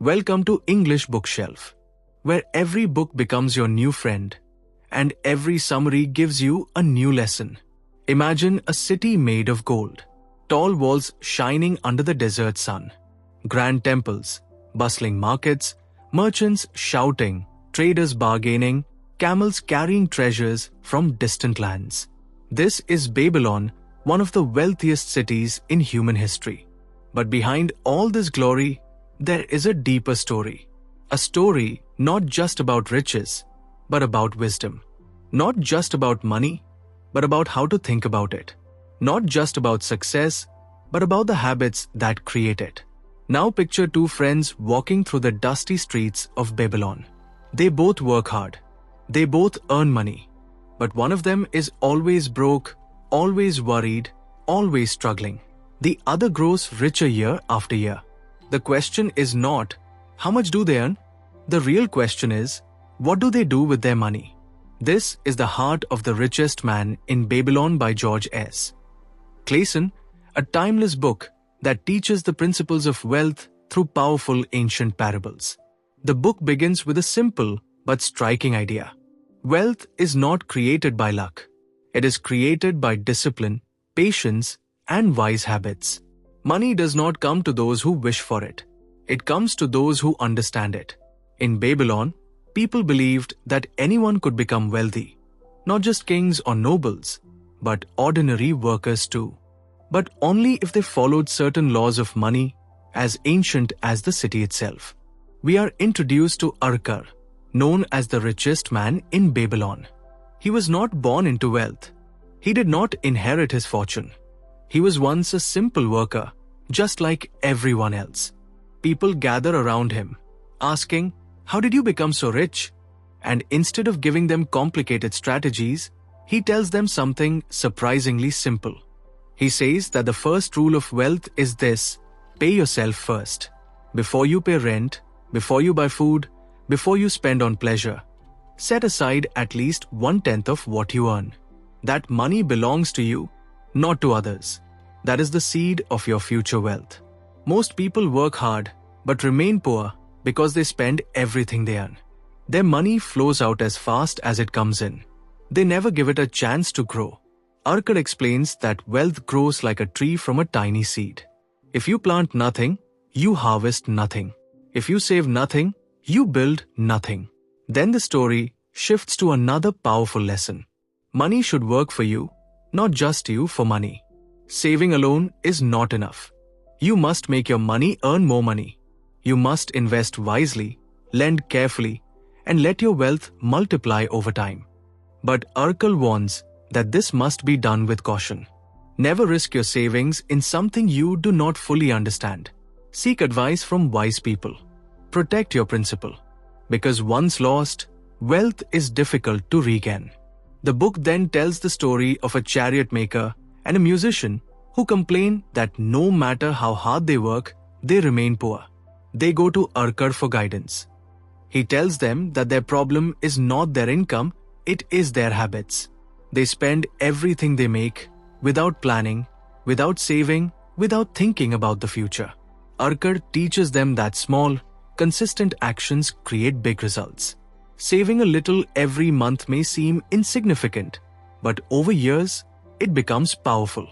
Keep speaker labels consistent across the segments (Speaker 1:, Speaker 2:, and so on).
Speaker 1: Welcome to English Bookshelf, where every book becomes your new friend, and every summary gives you a new lesson. Imagine a city made of gold, tall walls shining under the desert sun, grand temples, bustling markets, merchants shouting, traders bargaining, camels carrying treasures from distant lands. This is Babylon, one of the wealthiest cities in human history. But behind all this glory, there is a deeper story. A story not just about riches, but about wisdom. Not just about money, but about how to think about it. Not just about success, but about the habits that create it. Now picture two friends walking through the dusty streets of Babylon. They both work hard. They both earn money. But one of them is always broke, always worried, always struggling. The other grows richer year after year. The question is not, how much do they earn? The real question is, what do they do with their money? This is the heart of The Richest Man in Babylon by George S. Clason, a timeless book that teaches the principles of wealth through powerful ancient parables. The book begins with a simple but striking idea. Wealth is not created by luck. It is created by discipline, patience, and wise habits. Money does not come to those who wish for it. It comes to those who understand it. In Babylon, people believed that anyone could become wealthy, not just kings or nobles, but ordinary workers too. But only if they followed certain laws of money, as ancient as the city itself. We are introduced to Arkar, known as the richest man in Babylon. He was not born into wealth. He did not inherit his fortune. He was once a simple worker, just like everyone else. People gather around him, asking, "How did you become so rich?" And instead of giving them complicated strategies, he tells them something surprisingly simple. He says that the first rule of wealth is this: pay yourself first. Before you pay rent, before you buy food, before you spend on pleasure, set aside at least 1/10 of what you earn. That money belongs to you, not to others. That is the seed of your future wealth. Most people work hard but remain poor because they spend everything they earn. Their money flows out as fast as it comes in. They never give it a chance to grow. Arkad explains that wealth grows like a tree from a tiny seed. If you plant nothing, you harvest nothing. If you save nothing, you build nothing. Then the story shifts to another powerful lesson. Money should work for you, not just you for money. Saving alone is not enough. You must make your money earn more money. You must invest wisely, lend carefully, and let your wealth multiply over time. But Arkal warns that this must be done with caution. Never risk your savings in something you do not fully understand. Seek advice from wise people. Protect your principal. Because once lost, wealth is difficult to regain. The book then tells the story of a chariot maker and a musician who complain that no matter how hard they work, they remain poor. They go to Arkar for guidance. He tells them that their problem is not their income, it is their habits. They spend everything they make without planning, without saving, without thinking about the future. Arkar teaches them that small, consistent actions create big results. Saving a little every month may seem insignificant, but over years, it becomes powerful.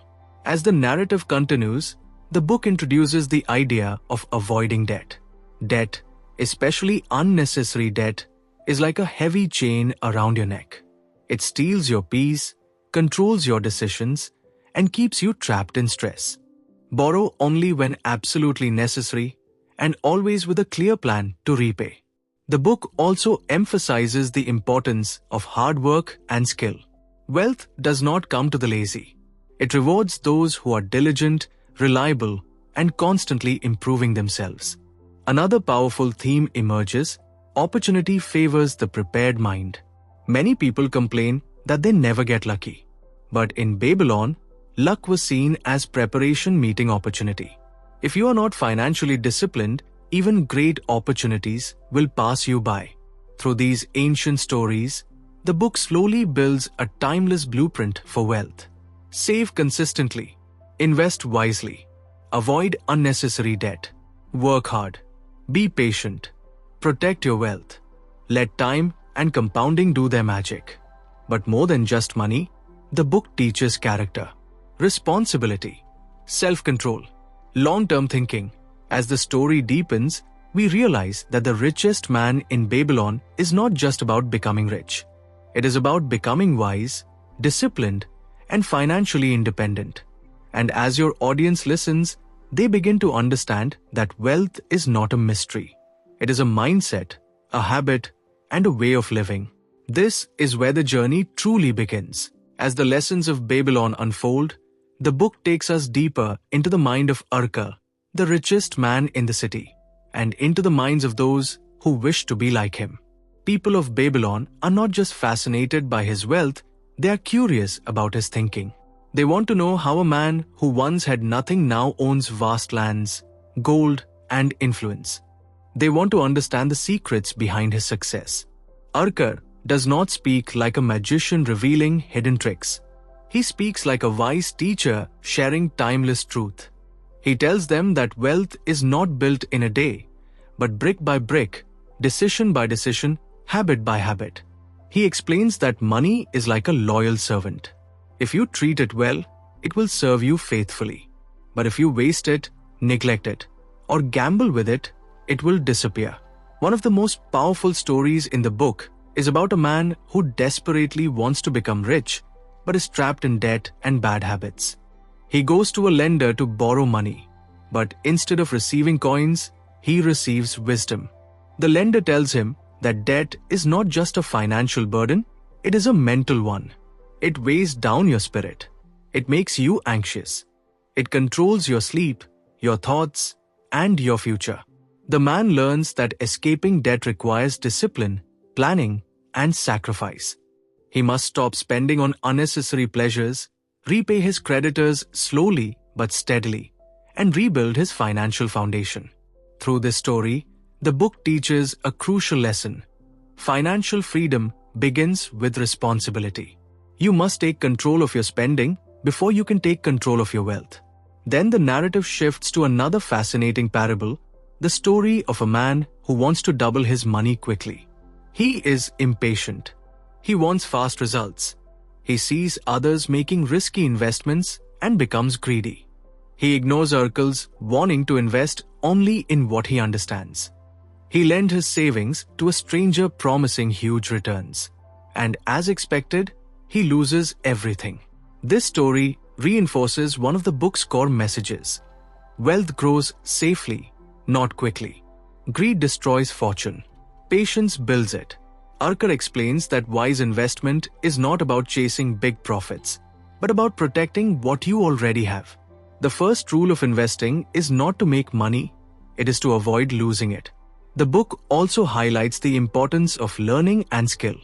Speaker 1: As the narrative continues, the book introduces the idea of avoiding debt. Debt, especially unnecessary debt, is like a heavy chain around your neck. It steals your peace, controls your decisions, and keeps you trapped in stress. Borrow only when absolutely necessary, and always with a clear plan to repay. The book also emphasizes the importance of hard work and skill. Wealth does not come to the lazy. It rewards those who are diligent, reliable, and constantly improving themselves. Another powerful theme emerges: opportunity favors the prepared mind. Many people complain that they never get lucky. But in Babylon, luck was seen as preparation meeting opportunity. If you are not financially disciplined, even great opportunities will pass you by. Through these ancient stories, the book slowly builds a timeless blueprint for wealth. Save consistently, invest wisely, avoid unnecessary debt, work hard, Be patient. Protect your wealth. Let time and compounding do their magic. But more than just money, the book teaches character, responsibility, self-control, long-term thinking. As the story deepens, we realize that the richest man in Babylon is not just about becoming rich. It is about becoming wise, disciplined, and financially independent. And as your audience listens, they begin to understand that wealth is not a mystery. It is a mindset, a habit, and a way of living. This is where the journey truly begins. As the lessons of Babylon unfold, the book takes us deeper into the mind of Urkel, the richest man in the city, and into the minds of those who wish to be like him. People of Babylon are not just fascinated by his wealth, they are curious about his thinking. They want to know how a man who once had nothing now owns vast lands, gold, and influence. They want to understand the secrets behind his success. Urkel does not speak like a magician revealing hidden tricks. He speaks like a wise teacher sharing timeless truth. He tells them that wealth is not built in a day, but brick by brick, decision by decision, habit by habit. He explains that money is like a loyal servant. If you treat it well, it will serve you faithfully. But if you waste it, neglect it, or gamble with it, it will disappear. One of the most powerful stories in the book is about a man who desperately wants to become rich, but is trapped in debt and bad habits. He goes to a lender to borrow money, but instead of receiving coins, he receives wisdom. The lender tells him that debt is not just a financial burden, it is a mental one. It weighs down your spirit. It makes you anxious. It controls your sleep, your thoughts, and your future. The man learns that escaping debt requires discipline, planning, and sacrifice. He must stop spending on unnecessary pleasures, repay his creditors slowly but steadily, and rebuild his financial foundation. Through this story, the book teaches a crucial lesson. Financial freedom begins with responsibility. You must take control of your spending before you can take control of your wealth. Then the narrative shifts to another fascinating parable, the story of a man who wants to double his money quickly. He is impatient. He wants fast results. He sees others making risky investments and becomes greedy. He ignores Urkel's warning to invest only in what he understands. He lent his savings to a stranger promising huge returns. And as expected, he loses everything. This story reinforces one of the book's core messages. Wealth grows safely, not quickly. Greed destroys fortune. Patience builds it. Urkel explains that wise investment is not about chasing big profits, but about protecting what you already have. The first rule of investing is not to make money, it is to avoid losing it. The book also highlights the importance of learning and skill.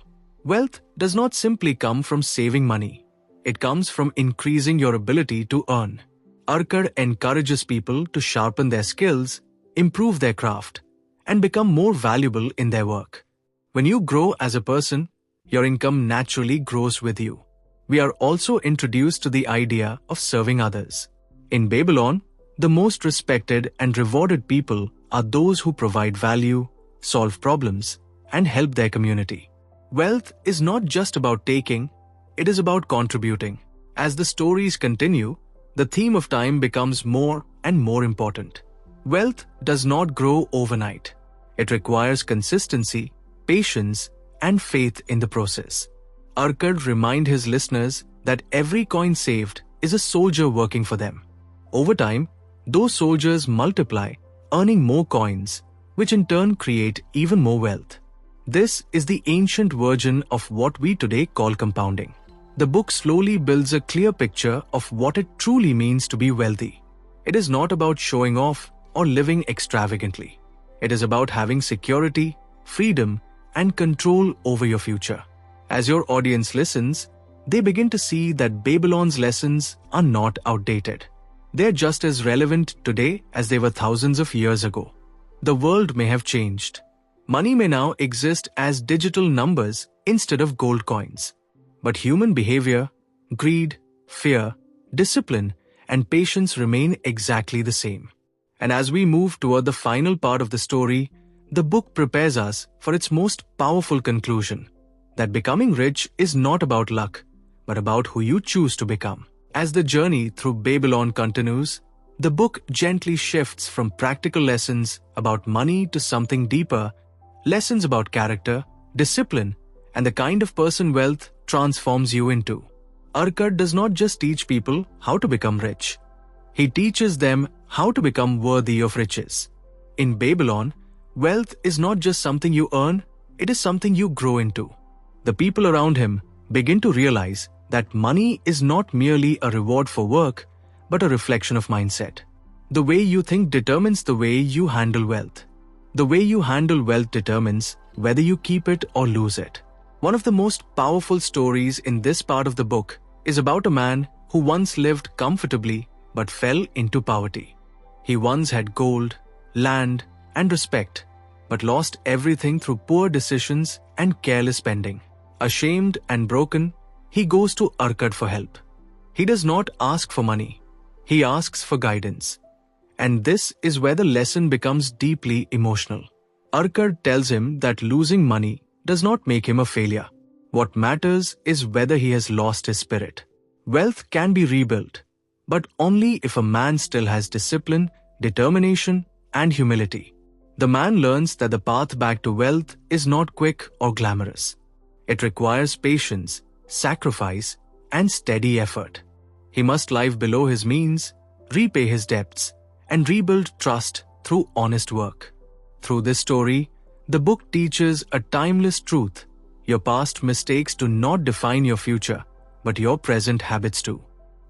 Speaker 1: Wealth does not simply come from saving money. It comes from increasing your ability to earn. Urkel encourages people to sharpen their skills, improve their craft, and become more valuable in their work. When you grow as a person, your income naturally grows with you. We are also introduced to the idea of serving others. In Babylon, the most respected and rewarded people are those who provide value, solve problems, and help their community. Wealth is not just about taking, it is about contributing. As the stories continue, the theme of time becomes more and more important. Wealth does not grow overnight. It requires consistency, patience, and faith in the process. Urkel reminds his listeners that every coin saved is a soldier working for them. Over time, those soldiers multiply, earning more coins, which in turn create even more wealth. This is the ancient version of what we today call compounding. The book slowly builds a clear picture of what it truly means to be wealthy. It is not about showing off or living extravagantly. It is about having security, freedom, and control over your future. As your audience listens, they begin to see that Babylon's lessons are not outdated. They're just as relevant today as they were thousands of years ago. The world may have changed. Money may now exist as digital numbers instead of gold coins. But human behavior, greed, fear, discipline, and patience remain exactly the same. And as we move toward the final part of the story, the book prepares us for its most powerful conclusion, that becoming rich is not about luck, but about who you choose to become. As the journey through Babylon continues, the book gently shifts from practical lessons about money to something deeper, lessons about character, discipline, and the kind of person wealth transforms you into. Arcot does not just teach people how to become rich. He teaches them how to become worthy of riches. In Babylon, wealth is not just something you earn, it is something you grow into. The people around him begin to realize that money is not merely a reward for work, but a reflection of mindset. The way you think determines the way you handle wealth. The way you handle wealth determines whether you keep it or lose it. One of the most powerful stories in this part of the book is about a man who once lived comfortably but fell into poverty. He once had gold, land, and respect, but lost everything through poor decisions and careless spending. Ashamed and broken, he goes to Arcot for help. He does not ask for money. He asks for guidance. And this is where the lesson becomes deeply emotional. Arcot tells him that losing money does not make him a failure. What matters is whether he has lost his spirit. Wealth can be rebuilt, but only if a man still has discipline, determination, and humility. The man learns that the path back to wealth is not quick or glamorous. It requires patience, sacrifice, and steady effort. He must live below his means, repay his debts, and rebuild trust through honest work. Through this story, the book teaches a timeless truth. Your past mistakes do not define your future, but your present habits do.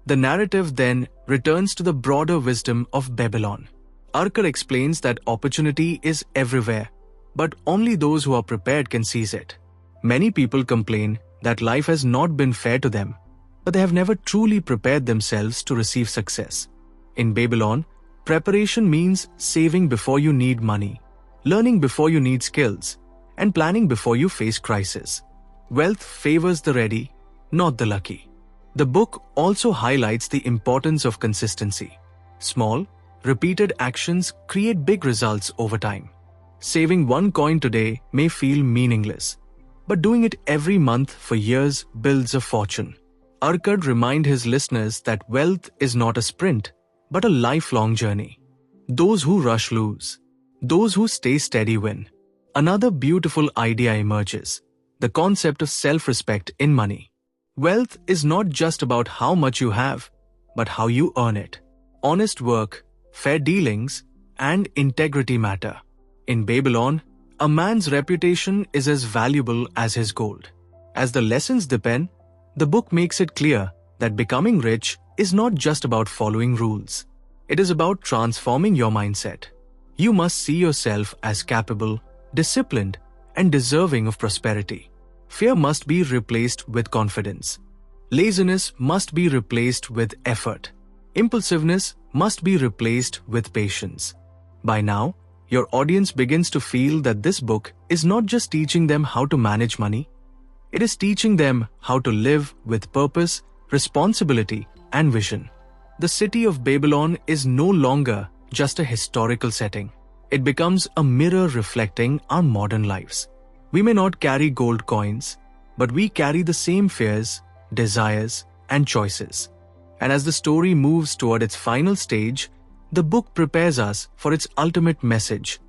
Speaker 1: The narrative then returns to the broader wisdom of Babylon. Arcot explains that opportunity is everywhere, but only those who are prepared can seize it. Many people complain that life has not been fair to them, but they have never truly prepared themselves to receive success. In Babylon, preparation means saving before you need money, learning before you need skills, and planning before you face crisis. Wealth favors the ready, not the lucky. The book also highlights the importance of consistency. Small, repeated actions create big results over time. Saving one coin today may feel meaningless, but doing it every month for years builds a fortune. Arcot reminds his listeners that wealth is not a sprint, but a lifelong journey. Those who rush lose. Those who stay steady win. Another beautiful idea emerges: the concept of self-respect in money. Wealth is not just about how much you have, but how you earn it. Honest work, fair dealings, and integrity matter. In Babylon, a man's reputation is as valuable as his gold. As the lessons deepen, the book makes it clear that becoming rich is not just about following rules. It is about transforming your mindset. You must see yourself as capable, disciplined, and deserving of prosperity. Fear must be replaced with confidence. Laziness must be replaced with effort. Impulsiveness must be replaced with patience. By now, your audience begins to feel that this book is not just teaching them how to manage money, it is teaching them how to live with purpose, responsibility, and vision. The city of Babylon is no longer just a historical setting. It becomes a mirror reflecting our modern lives. We may not carry gold coins, but we carry the same fears, desires, and choices. And as the story moves toward its final stage, the book prepares us for its ultimate message,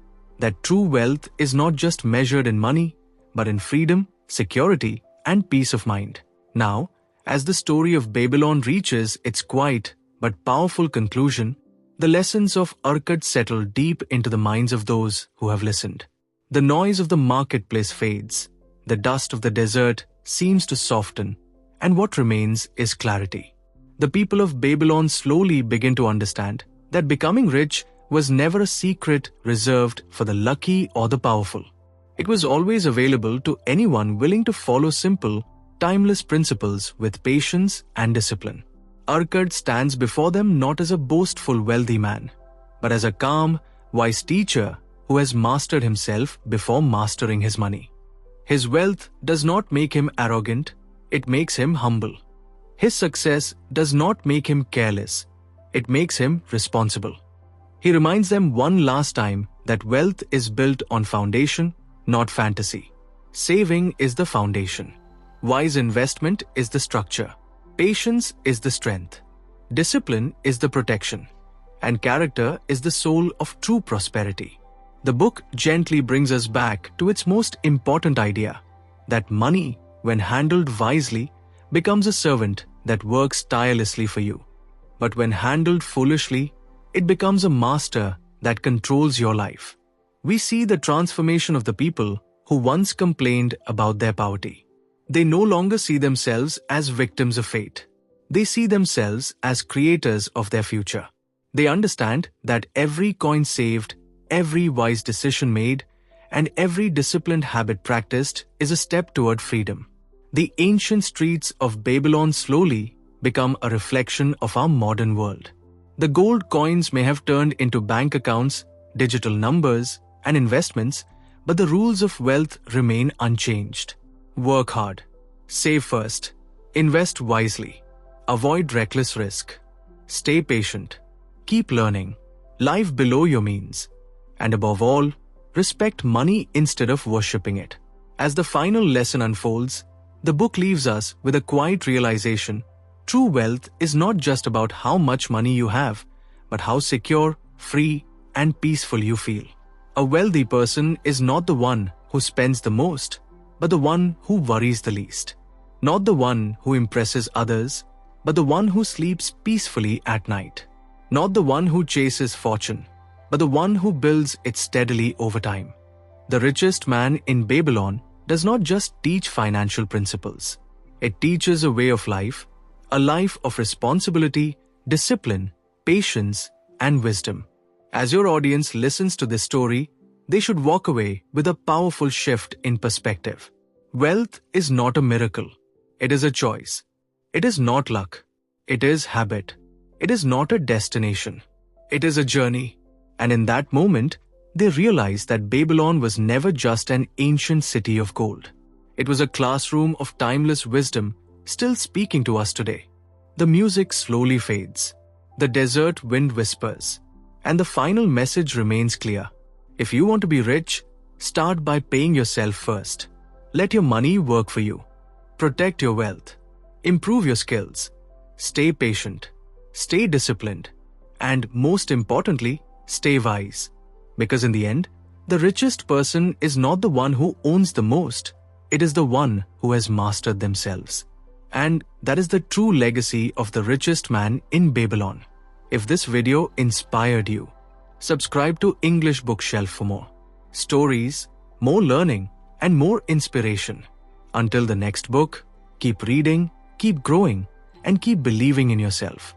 Speaker 1: that true wealth is not just measured in money, but in freedom, security, and peace of mind. Now, as the story of Babylon reaches its quiet but powerful conclusion, the lessons of Arcot settle deep into the minds of those who have listened. The noise of the marketplace fades, the dust of the desert seems to soften, and what remains is clarity. The people of Babylon slowly begin to understand that becoming rich was never a secret reserved for the lucky or the powerful. It was always available to anyone willing to follow simple, timeless principles with patience and discipline. Arcot stands before them not as a boastful wealthy man, but as a calm, wise teacher who has mastered himself before mastering his money. His wealth does not make him arrogant, it makes him humble. His success does not make him careless, it makes him responsible. He reminds them one last time that wealth is built on foundation, not fantasy. Saving is the foundation. Wise investment is the structure. Patience is the strength. Discipline is the protection. And character is the soul of true prosperity. The book gently brings us back to its most important idea, that money, when handled wisely, becomes a servant that works tirelessly for you. But when handled foolishly, it becomes a master that controls your life. We see the transformation of the people who once complained about their poverty. They no longer see themselves as victims of fate. They see themselves as creators of their future. They understand that every coin saved, every wise decision made, and every disciplined habit practiced is a step toward freedom. The ancient streets of Babylon slowly become a reflection of our modern world. The gold coins may have turned into bank accounts, digital numbers, and investments, but the rules of wealth remain unchanged. Work hard, save first, invest wisely, avoid reckless risk, stay patient, keep learning, live below your means, and above all, respect money instead of worshipping it. As the final lesson unfolds, the book leaves us with a quiet realization: true wealth is not just about how much money you have, but how secure, free, and peaceful you feel. A wealthy person is not the one who spends the most, but the one who worries the least. Not the one who impresses others, but the one who sleeps peacefully at night. Not the one who chases fortune, but the one who builds it steadily over time. The richest man in Babylon does not just teach financial principles. It teaches a way of life, a life of responsibility, discipline, patience, and wisdom. As your audience listens to this story, they should walk away with a powerful shift in perspective. Wealth is not a miracle. It is a choice. It is not luck. It is habit. It is not a destination. It is a journey. And in that moment, they realized that Babylon was never just an ancient city of gold. It was a classroom of timeless wisdom still speaking to us today. The music slowly fades. The desert wind whispers. And the final message remains clear. If you want to be rich, start by paying yourself first. Let your money work for you. Protect your wealth. Improve your skills. Stay patient. Stay disciplined. And most importantly, stay wise. Because in the end, the richest person is not the one who owns the most. It is the one who has mastered themselves. And that is the true legacy of the richest man in Babylon. If this video inspired you, subscribe to English Bookshelf for more stories, more learning, and more inspiration. Until the next book, keep reading, keep growing, and keep believing in yourself.